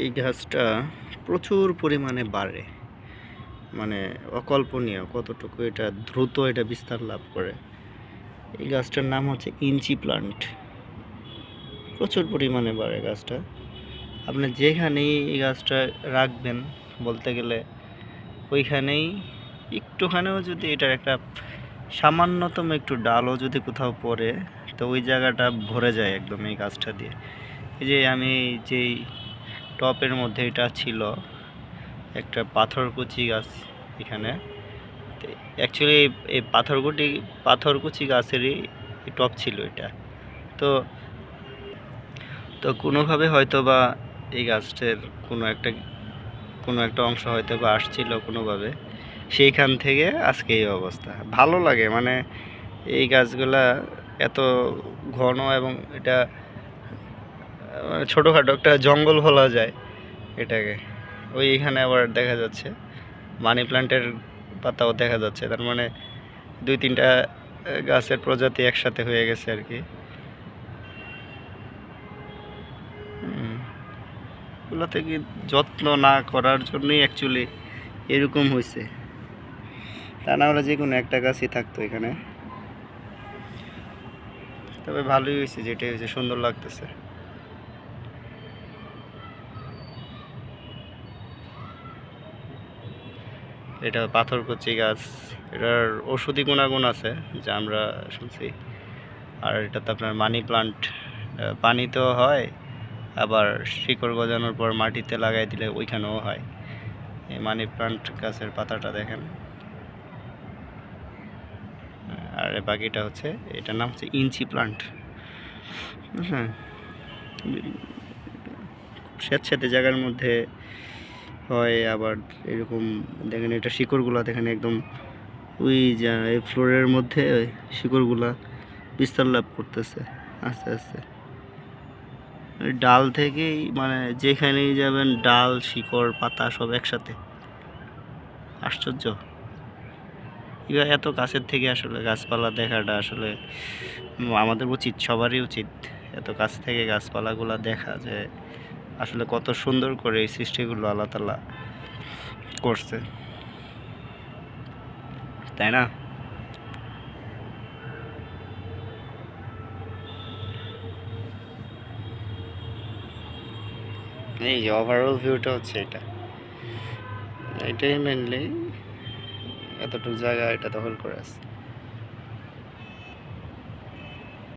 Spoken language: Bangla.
এই গাছটা প্রচুর পরিমাণে বাড়ে, মানে অকল্পনীয় কতটুকু এটা দ্রুত এটা বিস্তার লাভ করে। এই গাছটার নাম হচ্ছে ইঞ্চি প্লান্ট। প্রচুর পরিমাণে বাড়ে গাছটা। আপনি যেখানেই এই গাছটা রাখবেন বলতে গেলে ওইখানেই একটুখানেও যদি এটার একটা সামান্যতম একটু ডালও যদি কোথাও পড়ে তো ওই জায়গাটা ভরে যায় একদম এই গাছটা দিয়ে। এই যে আমি যেই টপের মধ্যে এটা ছিল একটা পাথরকুচি গাছ এখানে, অ্যাকচুয়ালি এই পাথরকুচি গাছেরই টপ ছিল এটা। তো তো কোনোভাবে হয়তো বা এই গাছটার কোনো একটা অংশ হয়তো বা আসছিল কোনোভাবে, সেইখান থেকে আজকে এই অবস্থা। ভালো লাগে, মানে এই গাছগুলা এত ঘন এবং এটা মানে ছোটোখাটো একটা জঙ্গল বলা যায় এটাকে। এখানে আবার দেখা যাচ্ছে মানি প্ল্যান্টের পাতাও দেখা যাচ্ছে, তার মানে 2-3টা গাছের প্রজাতি একসাথে হয়ে গেছে আর কি। এগুলোতে কি যত্ন না করার জন্যই অ্যাকচুয়ালি এরকম হয়েছে, তা না হলে যে কোনো একটা গাছই থাকতো এখানে। তবে ভালোই হয়েছে, যেটাই হয়েছে সুন্দর লাগতেছে। এটা পাথরকুচি গাছ, এটার ওষুধি গুণাগুণ আছে যা আমরা শুনছি। আর এটাতে আপনার মানি প্লান্ট, পানিতেও হয়, আবার শিকড় গজানোর পর মাটিতে লাগাই দিলে ওইখানেও হয়। এই মানি প্লান্ট গাছের পাতাটা দেখেন। আর বাকিটা হচ্ছে, এটার নাম হচ্ছে ইঞ্চি প্লান্ট। হ্যাঁ, স্যাঁতস্যাঁতে জায়গার মধ্যে হয়, আবার এরকম দেখেন এটা শিকড়গুলা দেখেন একদম ওই যা এই ফ্লোরের মধ্যে শিকড়গুলা বিস্তার লাভ করতেছে আস্তে আস্তে। ডাল থেকেই মানে যেখানেই যাবেন ডাল শিকড় পাতা সব একসাথে। আশ্চর্য, এবার এত কাছের থেকে আসলে গাছপালা দেখাটা আসলে আমাদের উচিত, সবারই উচিত এত কাছ থেকে গাছপালাগুলো দেখা, যে আসলে কত সুন্দর করে এই সৃষ্টিগুলো আল্লাহ তাআলা করছে, তাই না? এই যে ওভারঅল ভিউটা হচ্ছে এটাই মেনলি এতটুকু জায়গা এটা দখল করে আছে।